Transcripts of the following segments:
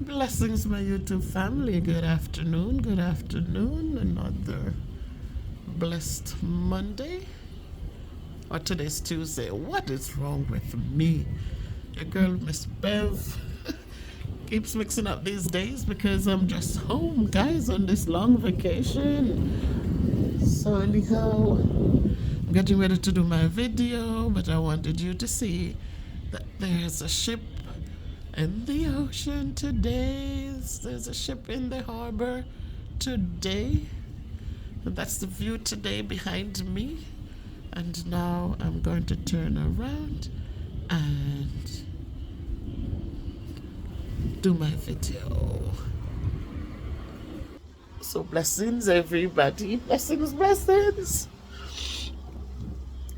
Blessings, my YouTube family. Good afternoon. Good afternoon. Another blessed Monday. Or today's Tuesday. What is wrong with me? Your girl, Miss Bev, keeps mixing up these days because I'm just home, guys, on this long vacation. So, anyhow, I'm getting ready to do my video, but I wanted you to see that there's a ship in the ocean today. There's a ship in the harbor today. And that's the view today behind me. And now I'm going to turn around and do my video. So blessings, everybody. Blessings, blessings.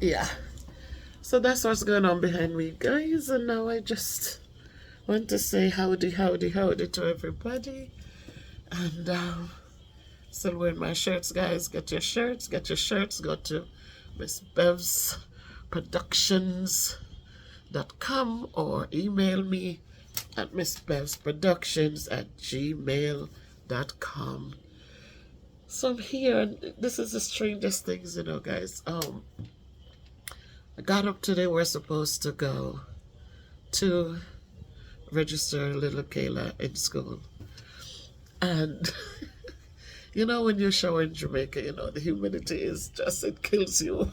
Yeah. So that's what's going on behind me, guys. And now I just want to say howdy, howdy, howdy to everybody. And still wearing my shirts, guys. Get your shirts, get your shirts. Go to msbevsproductions.com or email me at msbevsproductions@gmail.com. So I'm here, and this is the strangest things, guys. I got up today. We're supposed to go to register little Kayla in school. And when you shower in Jamaica, the humidity is just, it kills you.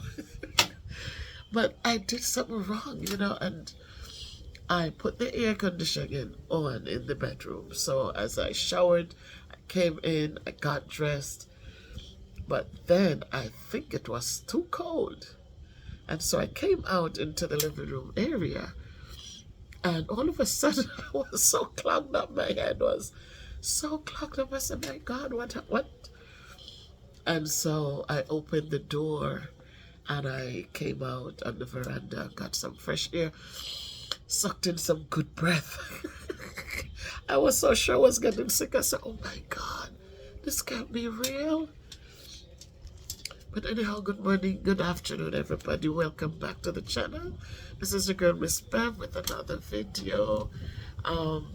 But I did something wrong, and I put the air conditioning on in the bedroom. So as I showered, I came in, I got dressed, but then I think it was too cold. And so I came out into the living room area, and all of a sudden I was so clogged up. My head was so clogged up. I said, my God, what? And so I opened the door and I came out on the veranda, got some fresh air, sucked in some good breath. I was so sure I was getting sick. I said, oh my God, this can't be real. But anyhow, good morning, good afternoon, everybody. Welcome back to the channel. This is your girl, Miss Bev, with another video. And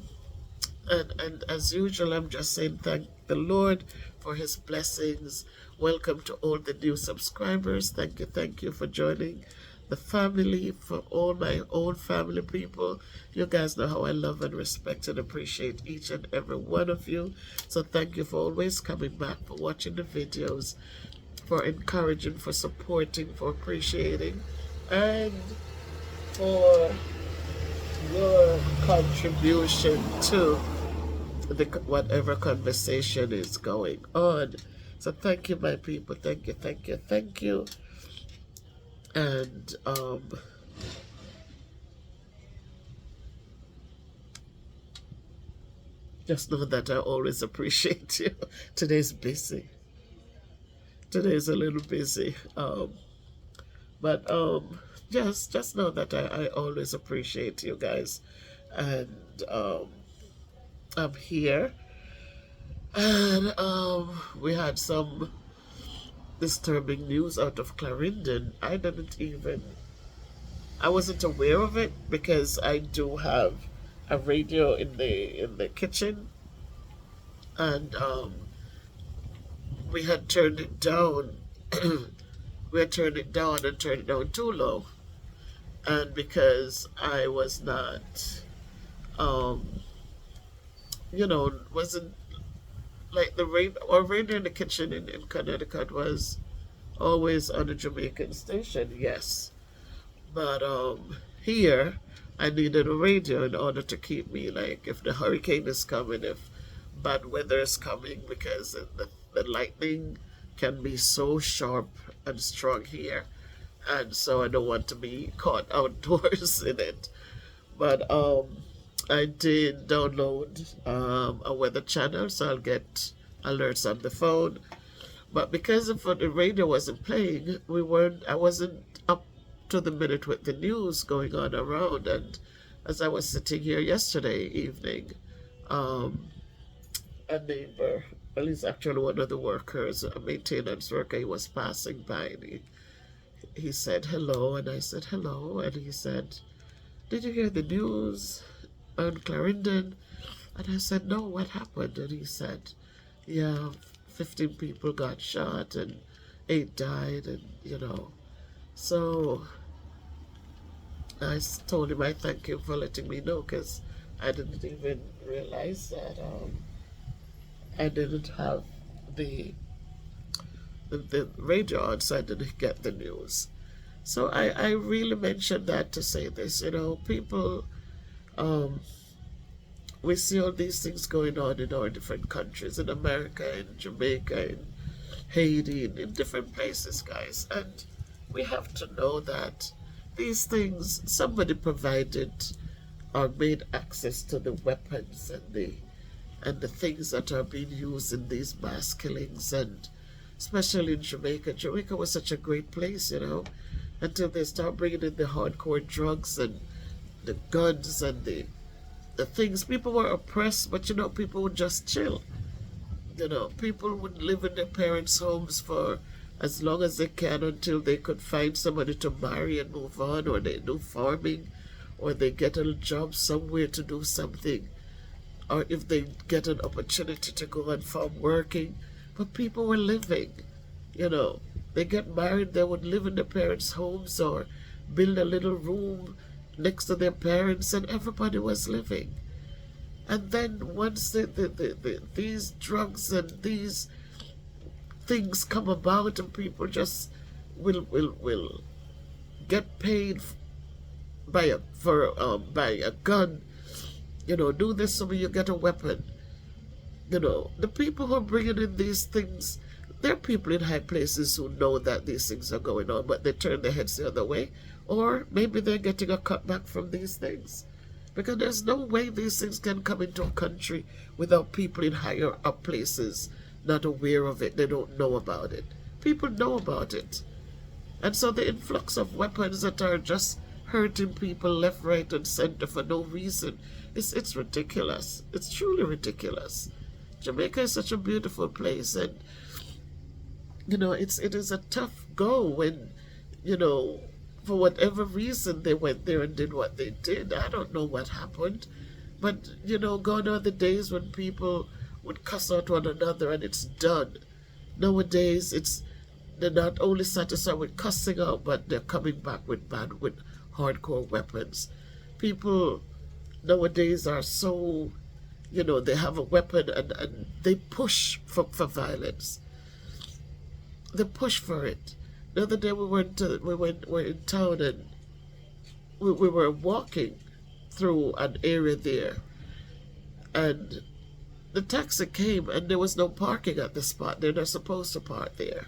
as usual, I'm just saying thank the Lord for his blessings. Welcome to all the new subscribers. Thank you for joining the family. For all my old family people, you guys know how I love and respect and appreciate each and every one of you. So thank you for always coming back, for watching the videos, for encouraging, for supporting, for appreciating, and for your contribution to the whatever conversation is going on. So thank you, my people. Thank you, thank you, thank you. And just know that I always appreciate you. Today's busy. Today's a little busy. But just know that I always appreciate you guys. And I'm here. And we had some disturbing news out of Clarendon. I wasn't aware of it because I do have a radio in the kitchen, and we had turned it down. We had turned it down and turned it down too low, and because I was not, wasn't like our radio in the kitchen in Connecticut was always on a Jamaican station, yes. But here I needed a radio in order to keep me, like, if the hurricane is coming, if bad weather is coming, because the lightning can be so sharp and strong here. And so I don't want to be caught outdoors in it. But I did download a weather channel, so I'll get alerts on the phone. But because of the radio wasn't playing, I wasn't up to the minute with the news going on around. And as I was sitting here yesterday evening, a neighbor, well, he's actually one of the workers, a maintenance worker, he was passing by, and he said hello, and I said hello, and he said, did you hear the news on Clarendon? And I said, no, what happened? And he said, yeah, 15 people got shot and 8 died, and So told him I thank him for letting me know, because I didn't even realize that I didn't have the, the radio on, so I didn't get the news. So I really mentioned that to say this, people, um, we see all these things going on in our different countries, in America, in Jamaica, in Haiti, in different places, guys. And we have to know that these things, somebody provided or made access to the weapons and the things that are being used in these mass killings, and especially in Jamaica. Jamaica was such a great place, until they start bringing in the hardcore drugs and the guns and the things. People were oppressed, but people would just chill. People would live in their parents' homes for as long as they can until they could find somebody to marry and move on, or they do farming, or they get a job somewhere to do something, or if they get an opportunity to go and farm working. But people were living, They get married, they would live in their parents' homes or build a little room next to their parents, and everybody was living. And then once these drugs and these things come about, and people just will get paid by a gun, do this so you get a weapon. The people who are bringing in these things, there are people in high places who know that these things are going on, but they turn their heads the other way, or maybe they're getting a cutback from these things. Because there's no way these things can come into a country without people in higher up places not aware of it. They don't know about it. People know about it. And so the influx of weapons that are just hurting people left, right, and center for no reason, it's ridiculous. It's truly ridiculous. Jamaica is such a beautiful place, and it is a tough go when, for whatever reason they went there and did what they did. I don't know what happened, but gone are the days when people would cuss out one another and it's done. Nowadays they're not only satisfied with cussing out, but they're coming back with hardcore weapons. People nowadays are so, they have a weapon, and they push for violence. They push for it. The other day we were in town, and we were walking through an area there, and the taxi came, and there was no parking at the spot. They're not supposed to park there.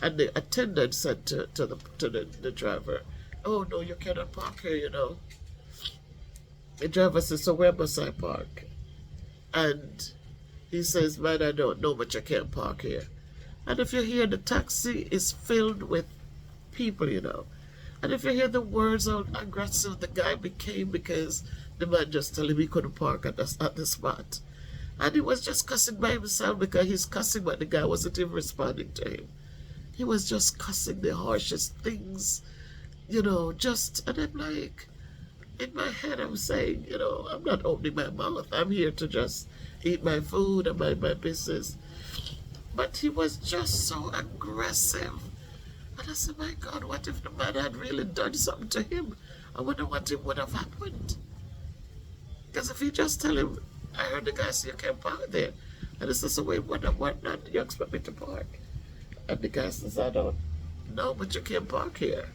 And the attendant said to the driver, "Oh no, you cannot park here, The driver says, "So where must I park?" And he says, "Man, I don't know, but you can't park here." And if you hear, the taxi is filled with people, And if you hear the words how aggressive the guy became because the man just told him he couldn't park at the spot. And he was just cussing by himself because he's cussing, but the guy wasn't even responding to him. He was just cussing the harshest things, and I'm like, in my head I'm saying, I'm not opening my mouth. I'm here to just eat my food and mind my business. But he was just so aggressive. And I said, my God, what if the man had really done something to him? I wonder what would have happened. Because if he just tell him, I heard the guy say you can't park there. And he says, "So wait, what not you expect me to park?" And the guy says, "I don't know, but you can't park here."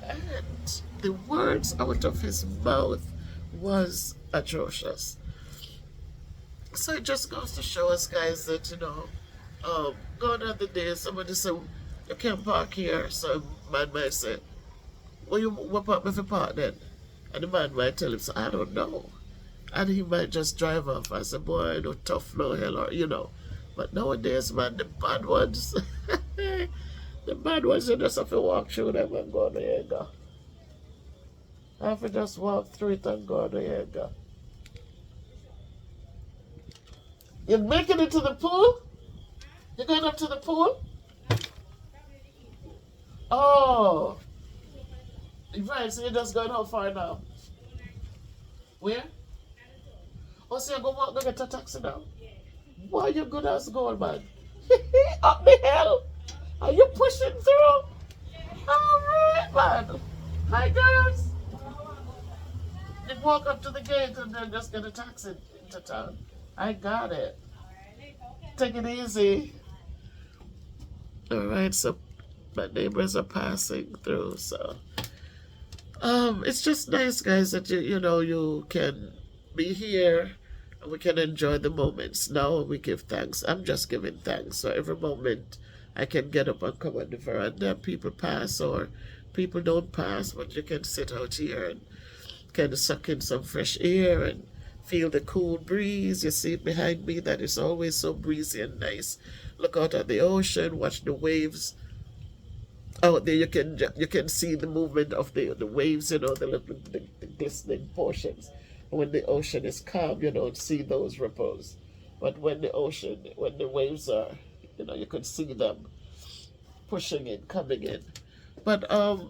And the words out of his mouth was atrocious. So it just goes to show us, guys, that, gone are the days somebody said, "You can't park here." So man might say, "Well, what part me for park then?" And the man might tell him, "So I don't know." And he might just drive off and say, "Boy, no tough, no hell," or, But nowadays, man, the bad ones, the bad ones, you just have to walk through them and go, "There you go." I have to just walk through it and go, "There you go." You're making it to the pool? You're going up to the pool? Right, so you're just going how far now? Where? Oh, so you're going to get a taxi now? Why you good as gold, man? Up the hill? Are you pushing through? Alright, man. Hi, girls. You walk up to the gate and then just get a taxi into town. I got it. Take it easy. Alright, so my neighbors are passing through, so it's just nice, guys, that you can be here and we can enjoy the moments. Now we give thanks. I'm just giving thanks. So every moment I can get up and come on the veranda, people pass or people don't pass, but you can sit out here and kind of suck in some fresh air and feel the cool breeze. You see it behind me, that is always so breezy and nice. Look out at the ocean, watch the waves out there. You can see the movement of the waves, the glistening portions. When the ocean is calm, you don't see those ripples, but when the waves are, you can see them pushing in, coming in. But I'm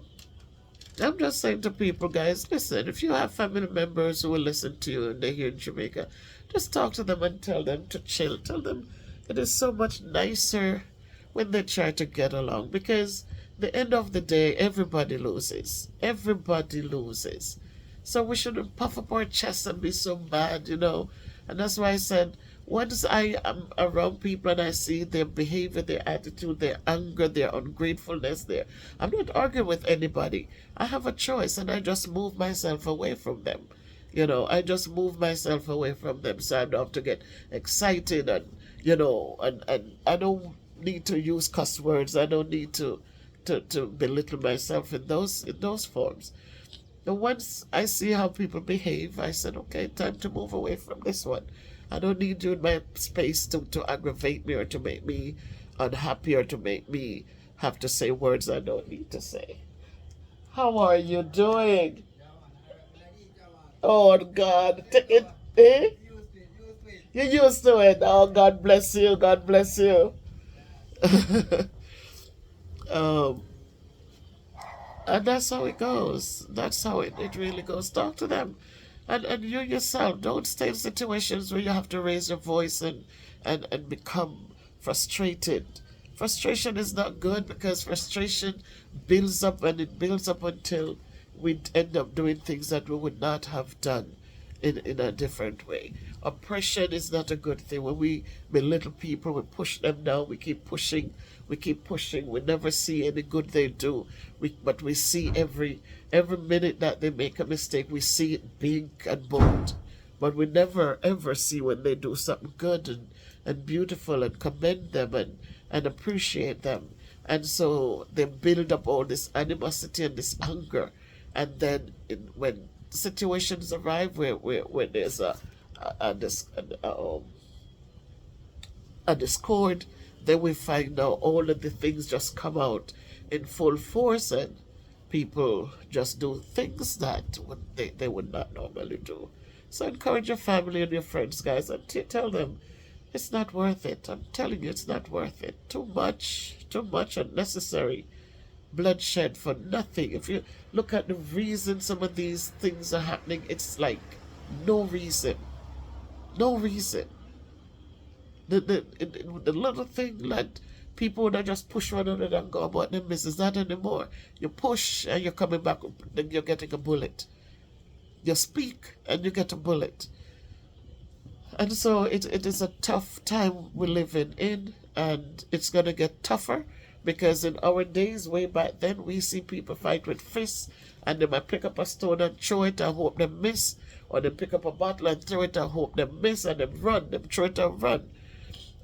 just saying to people, guys, listen, if you have family members who will listen to you and they're here in Jamaica, just talk to them and tell them to chill. Tell them it is so much nicer when they try to get along, because the end of the day, everybody loses. Everybody loses. So we shouldn't puff up our chests and be so bad, And that's why I said, once I am around people and I see their behavior, their attitude, their anger, their ungratefulness, I'm not arguing with anybody. I have a choice and I just move myself away from them. I just move myself away from them, so I don't have to get excited and I don't need to use cuss words. I don't need to belittle myself in those forms. And once I see how people behave, I said, okay, time to move away from this one. I don't need you in my space to aggravate me or to make me unhappy or to make me have to say words I don't need to say. How are you doing? Oh, God. Take it. Eh? You're used to it. Oh, God bless you. God bless you. um, and that's how it goes. That's how it really goes. Talk to them. And you yourself, don't stay in situations where you have to raise your voice and become frustrated. Frustration is not good, because frustration builds up, and it builds up until we end up doing things that we would not have done in a different way. Oppression is not a good thing. When we belittle people, we push them down, we keep pushing, we never see any good they do. But we see every minute that they make a mistake, we see it big and bold. But we never ever see when they do something good and beautiful, and commend them and appreciate them. And so they build up all this animosity and this anger. And then when situations arrive where there's a discord, then we find out all of the things just come out in full force, and people just do things that they would not normally do. So encourage your family and your friends, guys, and tell them it's not worth it. I'm telling you, it's not worth it. Too much unnecessary bloodshed for nothing. If you look at the reason some of these things are happening, it's like no reason. No reason. The little thing, like people would just push one another and go about their business. Not anymore. You push and you're coming back, then you're getting a bullet. You speak and you get a bullet. And so it is a tough time we're living in, and it's going to get tougher, because in our days way back then, we see people fight with fists, and they might pick up a stone and throw it and hope they miss, or they pick up a bottle and throw it and hope they miss, and them throw it and run.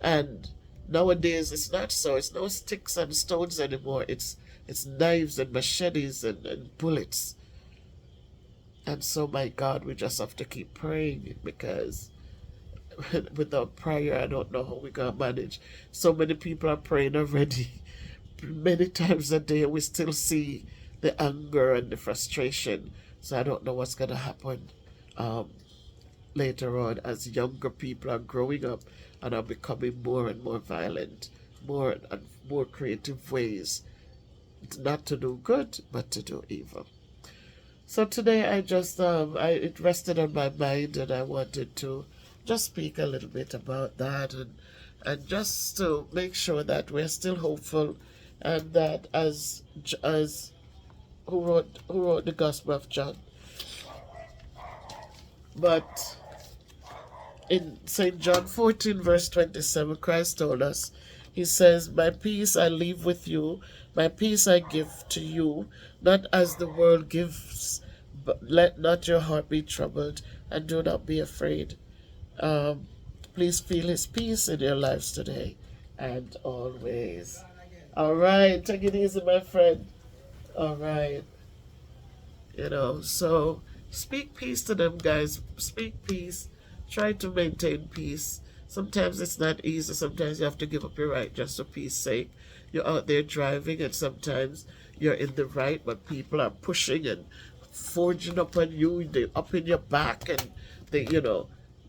And nowadays it's not so. It's no sticks and stones anymore. It's knives and machetes and bullets. And so, my God, we just have to keep praying, because without prayer, I don't know how we're going to manage. So many people are praying already, many times a day, we still see the anger and the frustration. So I don't know what's going to happen later on, as younger people are growing up and are becoming more and more violent, more and more creative ways, not to do good, but to do evil. So today I just, it rested on my mind, and I wanted to just speak a little bit about that, and just to make sure that we're still hopeful, and that as who wrote the Gospel of John, but in St. John 14, verse 27, Christ told us, He says, My peace I leave with you, my peace I give to you, not as the world gives, but let not your heart be troubled, and do not be afraid. Um, Please feel His peace in your lives today and always. All right, take it easy, my friend. All right. So speak peace to them, guys. Speak peace. Try to maintain peace. Sometimes it's not easy. Sometimes you have to give up your right just for peace sake. You're out there driving, and sometimes you're in the right, but people are pushing and forging up on you. They up in your back, and they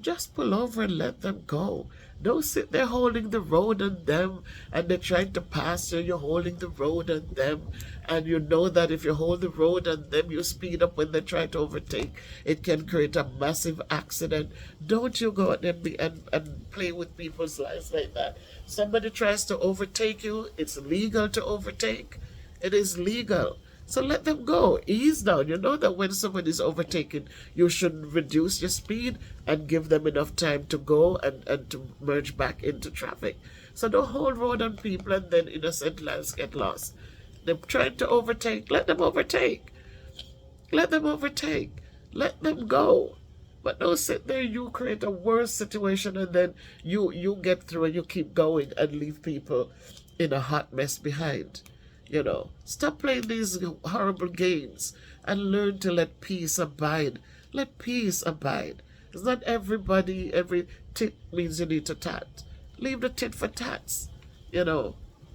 just pull over and let them go. Don't sit there holding the road on them, and they're trying to pass you. You're holding the road on them, and you know that if you hold the road on them, you speed up when they try to overtake. It can create a massive accident. Don't you go out there and play with people's lives like that. Somebody tries to overtake you, it's legal to overtake. It is legal. So let them go. Ease down. You know that when someone is overtaken, you should reduce your speed and give them enough time to go and to merge back into traffic. So don't hold road on people and then innocent lives get lost. They're trying to overtake. Let them overtake. Let them overtake. Let them go. But don't sit there, you create a worse situation, and then you get through and you keep going and leave people in a hot mess behind. Stop playing these horrible games and learn to let peace abide. Let peace abide. It's not every tit means you need to tat. Leave the tit for tats.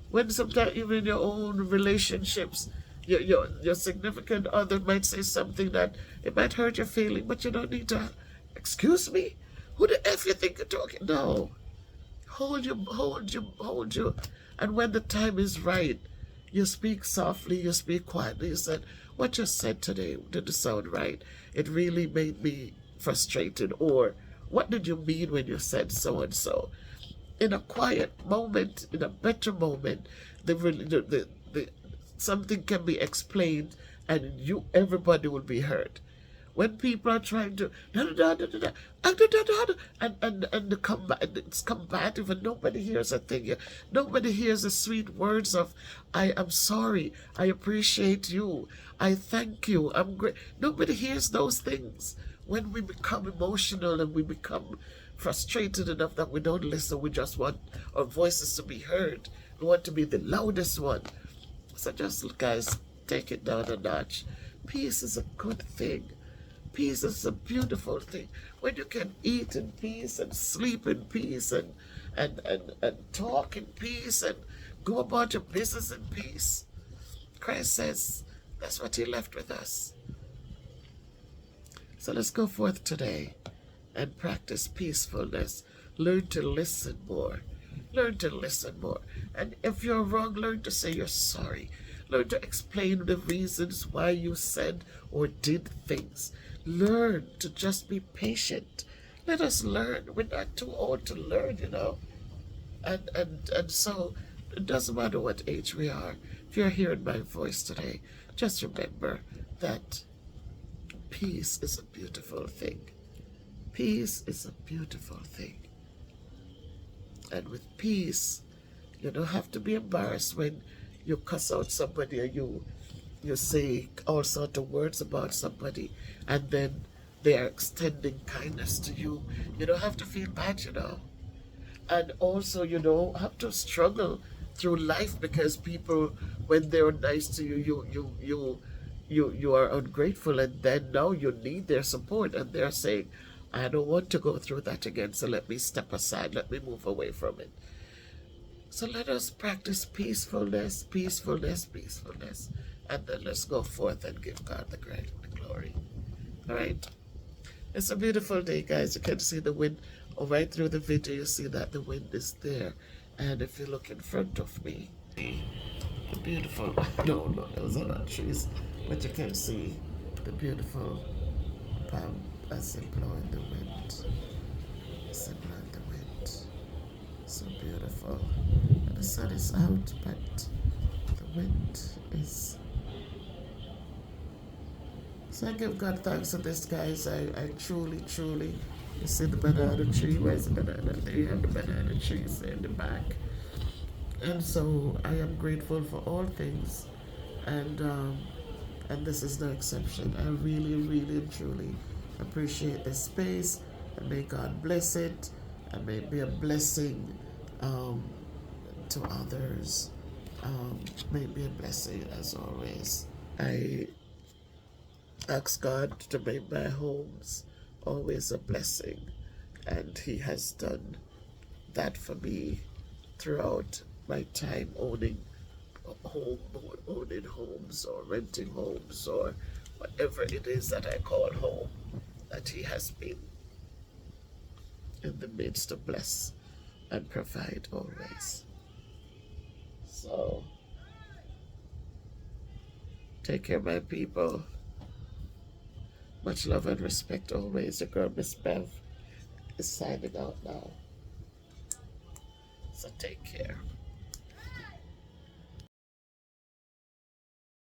When sometimes even in your own relationships, your significant other might say something that it might hurt your feeling, but you don't need to, excuse me? Who the F you think you're talking? No. Hold you. And when the time is right, you speak softly, you speak quietly. You said, what you said today didn't sound right. It really made me frustrated. Or, what did you mean when you said so and so? In a quiet moment, in a better moment, something can be explained, and everybody will be heard. When people are trying to it's combative, and nobody hears a thing. Nobody hears the sweet words of I am sorry, I appreciate you, I thank you, I'm great. Nobody hears those things. When we become emotional and we become frustrated enough that we don't listen, we just want our voices to be heard. We want to be the loudest one. So just, guys, take it down a notch. Peace is a good thing. Peace is a beautiful thing. When you can eat in peace and sleep in peace and talk in peace and go about your business in peace. Christ says that's what He left with us. So let's go forth today and practice peacefulness. Learn to listen more. Learn to listen more. And if you're wrong, learn to say you're sorry. Learn to explain the reasons why you said or did things. Learn to just be patient. Let us learn. We're not too old to learn, And so it doesn't matter what age we are. If you're hearing my voice today, just remember that peace is a beautiful thing. Peace is a beautiful thing. And with peace, you don't have to be embarrassed when you cuss out somebody or you say all sorts of words about somebody, and then they are extending kindness to you. You don't have to feel bad, And also, you don't have to struggle through life because people, when they're nice to you, you are ungrateful, and then now you need their support, and they're saying, I don't want to go through that again, so let me step aside, let me move away from it. So let us practice peacefulness, and then let's go forth and give God the glory. All right. It's a beautiful day, guys. You can see the wind right through the video. You see that the wind is there. And if you look in front of me, the beautiful, no, those are not trees, but you can see the beautiful palm as they blow in the wind. Listen, blood the wind. So beautiful. And the sun is out, but the wind is. So I give God thanks for this, guys. I truly, truly. You see the banana tree? Where's the banana? There you have the banana trees in the back. And so I am grateful for all things. And this is no exception. I really, really and truly appreciate this space, and may God bless it, and may it be a blessing um, to others. May it be a blessing as always. I ask God to make my homes always a blessing, and He has done that for me throughout my time owning homes or renting homes or whatever it is that I call home, that He has been in the midst to bless and provide always. So, take care, my people. Much love and respect always. Your girl, Miss Bev, is signing out now. So take care.